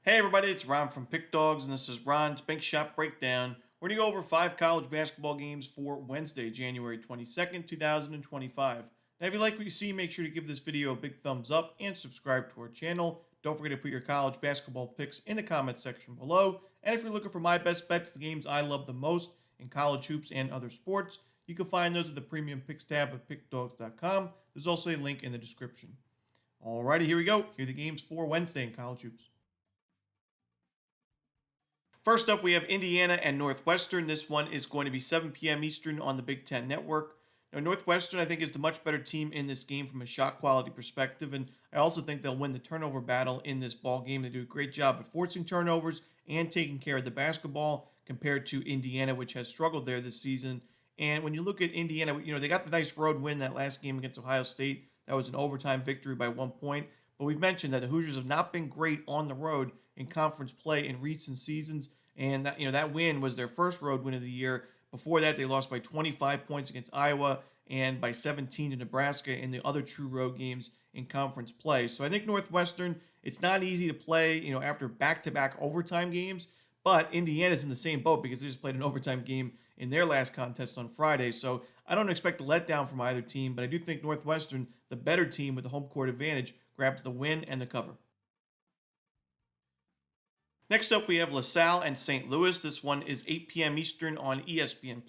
Hey everybody, it's Ron from Pick Dawgz, and this is Ron's Bank Shot Breakdown. We're going to go over 5 college basketball games for Wednesday, January 22nd, 2025. Now, if you like what you see, make sure to give this video a big thumbs up and subscribe to our channel. Don't forget to put your college basketball picks in the comment section below. And if you're looking for my best bets, the games I love the most in college hoops and other sports, you can find those at the Premium Picks tab at pickdawgz.com. There's also a link in the description. Alrighty, here we go. Here are the games for Wednesday in college hoops. First up, we have Indiana and Northwestern. This one is going to be 7 p.m. Eastern on the Big Ten Network. Now, Northwestern, I think, is the much better team in this game from a shot quality perspective, and I also think they'll win the turnover battle in this ball game. They do a great job at forcing turnovers and taking care of the basketball compared to Indiana, which has struggled there this season. And when you look at Indiana, they got the nice road win that last game against Ohio State. That was an overtime victory by 1 point. But we've mentioned that the Hoosiers have not been great on the road in conference play in recent seasons, and that win was their first road win of the year. Before that, they lost by 25 points against Iowa and by 17 to Nebraska in the other true road games in conference play. So I think Northwestern, it's not easy to play, after back-to-back overtime games, but Indiana's in the same boat because they just played an overtime game in their last contest on Friday. So I don't expect a letdown from either team, but I do think Northwestern, the better team with the home court advantage, grabs the win and the cover. Next up, we have LaSalle and St. Louis. This one is 8 p.m. Eastern on ESPN+.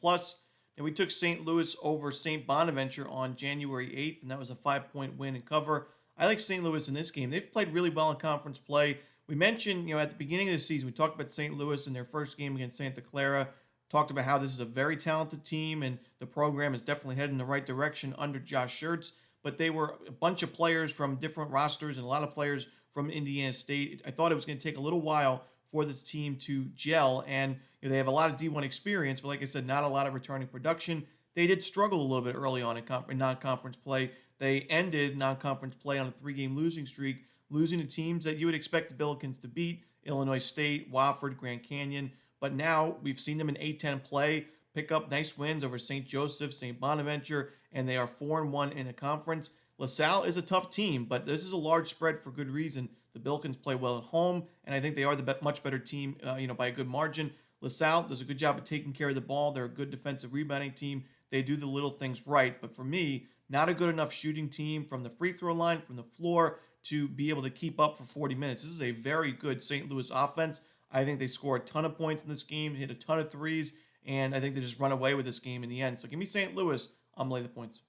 And we took St. Louis over St. Bonaventure on January 8th, and that was a 5-point win and cover. I like St. Louis in this game. They've played really well in conference play. We mentioned, at the beginning of the season, we talked about St. Louis in their first game against Santa Clara, talked about how this is a very talented team, and the program is definitely headed in the right direction under Josh Schertz. But they were a bunch of players from different rosters and a lot of players from Indiana State. I thought it was going to take a little while for this team to gel, and they have a lot of D1 experience, but like I said, not a lot of returning production. They did struggle a little bit early on in non-conference play. They ended non-conference play on a 3-game losing streak, losing to teams that you would expect the Billikens to beat: Illinois State, Wofford, Grand Canyon. But now we've seen them in A10 play pick up nice wins over St. Joseph, St. Bonaventure, and they are 4-1 in a conference. LaSalle is a tough team, but this is a large spread for good reason. The Billikens play well at home, and I think they are the much better team, by a good margin. LaSalle does a good job of taking care of the ball. They're a good defensive rebounding team. They do the little things right, but for me, not a good enough shooting team from the free throw line, from the floor, to be able to keep up for 40 minutes. This is a very good St. Louis offense. I think they score a ton of points in this game, hit a ton of threes, and I think they just run away with this game in the end. So give me St. Louis. I'm laying the points.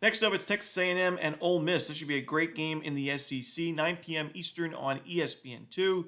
Next up, it's Texas A&M and Ole Miss. This should be a great game in the SEC, 9 p.m. Eastern on ESPN2.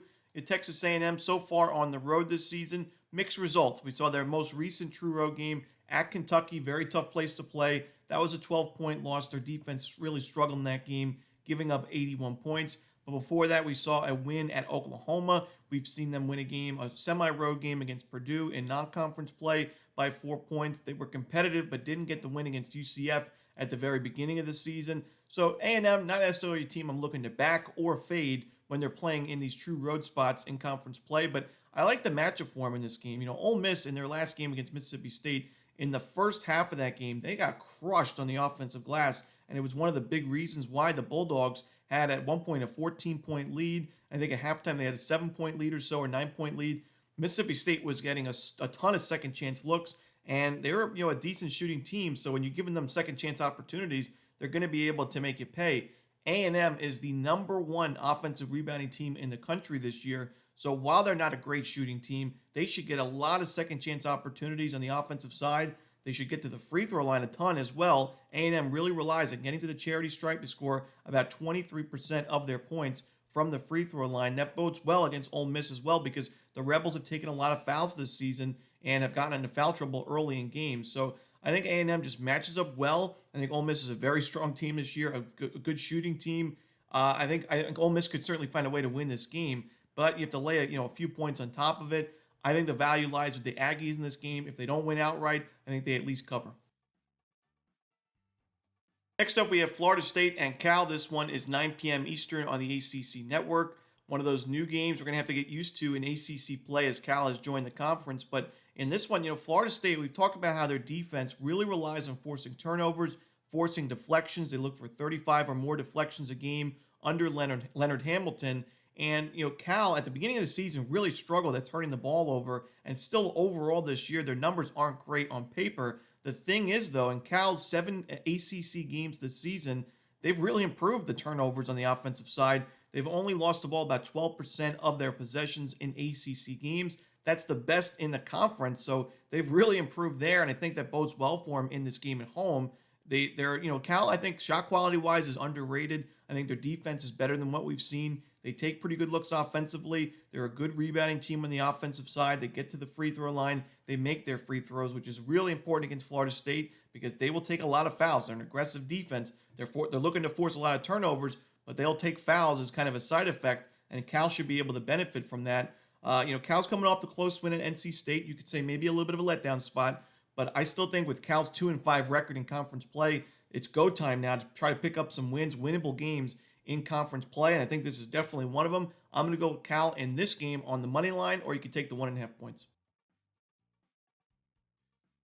Texas A&M so far on the road this season, mixed results. We saw their most recent true road game at Kentucky, very tough place to play. That was a 12-point loss. Their defense really struggled in that game, giving up 81 points. But before that, we saw a win at Oklahoma. We've seen them win a semi-road game against Purdue in non-conference play by 4 points. They were competitive but didn't get the win against UCF at the very beginning of the season. So A&M, not necessarily a team I'm looking to back or fade when they're playing in these true road spots in conference play, but I like the matchup for them in this game. Ole Miss in their last game against Mississippi State, in the first half of that game, they got crushed on the offensive glass, and it was one of the big reasons why the Bulldogs had at one point a 14-point lead. I think at halftime they had a 7-point lead or so, or 9-point lead. Mississippi State was getting a ton of second chance looks, and they're a decent shooting team. So when you're giving them second chance opportunities, they're going to be able to make it pay. A&M is the #1 offensive rebounding team in the country this year. So while they're not a great shooting team, they should get a lot of second chance opportunities on the offensive side. They should get to the free throw line a ton as well. A&M really relies on getting to the charity stripe to score about 23% of their points from the free throw line. That bodes well against Ole Miss as well, because the Rebels have taken a lot of fouls this season and have gotten into foul trouble early in games. So I think A&M just matches up well. I think Ole Miss is a very strong team this year, a good shooting team. I think Ole Miss could certainly find a way to win this game, but you have to lay a few points on top of it. I think the value lies with the Aggies in this game. If they don't win outright, I think they at least cover. Next up, we have Florida State and Cal. This one is 9 p.m. Eastern on the ACC Network. One of those new games we're going to have to get used to in ACC play as Cal has joined the conference. But in this one, Florida State, we've talked about how their defense really relies on forcing turnovers, forcing deflections. They look for 35 or more deflections a game under Leonard Hamilton. And, Cal at the beginning of the season really struggled at turning the ball over. And still overall this year, their numbers aren't great on paper. The thing is, though, in Cal's 7 ACC games this season, they've really improved the turnovers on the offensive side. They've only lost the ball about 12% of their possessions in ACC games. That's the best in the conference. So they've really improved there. And I think that bodes well for them in this game at home. Cal, I think shot quality wise is underrated. I think their defense is better than what we've seen. They take pretty good looks offensively. They're a good rebounding team on the offensive side. They get to the free throw line. They make their free throws, which is really important against Florida State because they will take a lot of fouls. They're an aggressive defense. They're looking to force a lot of turnovers, but they'll take fouls as kind of a side effect, and Cal should be able to benefit from that. Cal's coming off the close win at NC State. You could say maybe a little bit of a letdown spot, but I still think with Cal's 2-5 record in conference play, it's go time now to try to pick up some wins, winnable games in conference play, and I think this is definitely one of them. I'm going to go with Cal in this game on the money line, or you could take the 1.5 points.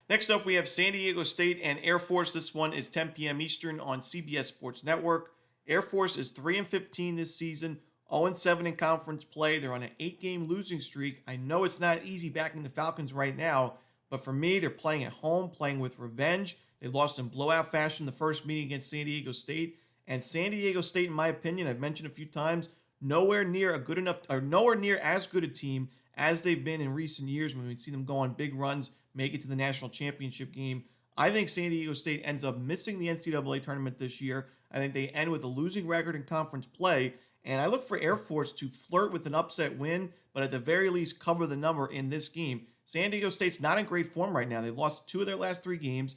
Next up, we have San Diego State and Air Force. This one is 10 p.m. Eastern on CBS Sports Network. Air Force is 3-15 this season, 0-7 in conference play. They're on an 8-game losing streak. I know it's not easy backing the Falcons right now, but for me, they're playing at home, playing with revenge. They lost in blowout fashion the first meeting against San Diego State. And San Diego State, in my opinion, I've mentioned a few times, nowhere near as good a team as they've been in recent years when we see them go on big runs, make it to the national championship game. I think San Diego State ends up missing the NCAA tournament this year. I think they end with a losing record in conference play. And I look for Air Force to flirt with an upset win, but at the very least cover the number in this game. San Diego State's not in great form right now. They've lost 2 of their last 3 games.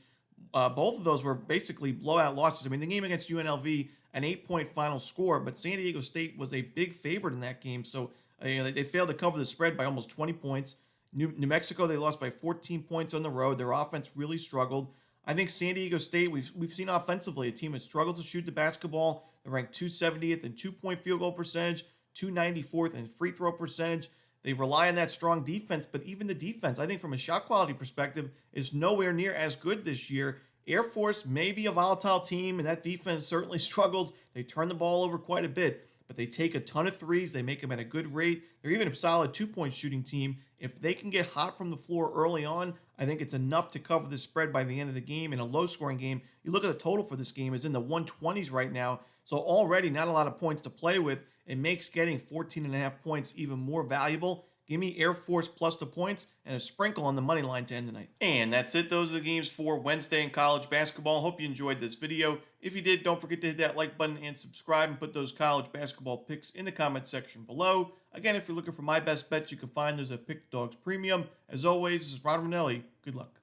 Both of those were basically blowout losses. I mean, the game against UNLV, an 8-point final score, but San Diego State was a big favorite in that game. So they failed to cover the spread by almost 20 points. New Mexico, they lost by 14 points on the road. Their offense really struggled. I think San Diego State, we've seen offensively a team that struggled to shoot the basketball. They're ranked 270th in 2-point field goal percentage, 294th in free throw percentage. They rely on that strong defense, but even the defense, I think from a shot quality perspective, is nowhere near as good this year. Air Force may be a volatile team, and that defense certainly struggles. They turn the ball over quite a bit, but they take a ton of threes. They make them at a good rate. They're even a solid 2-point shooting team. If they can get hot from the floor early on, I think it's enough to cover the spread by the end of the game. In a low-scoring game, you look at the total for this game, is in the 120s right now, so already not a lot of points to play with. It makes getting 14.5 points even more valuable. Give me Air Force plus the points and a sprinkle on the money line to end the night. And that's it. Those are the games for Wednesday in college basketball. Hope you enjoyed this video. If you did, don't forget to hit that like button and subscribe and put those college basketball picks in the comment section below. Again, if you're looking for my best bets, you can find those at Pick Dawgz Premium. As always, this is Romanelli. Good luck.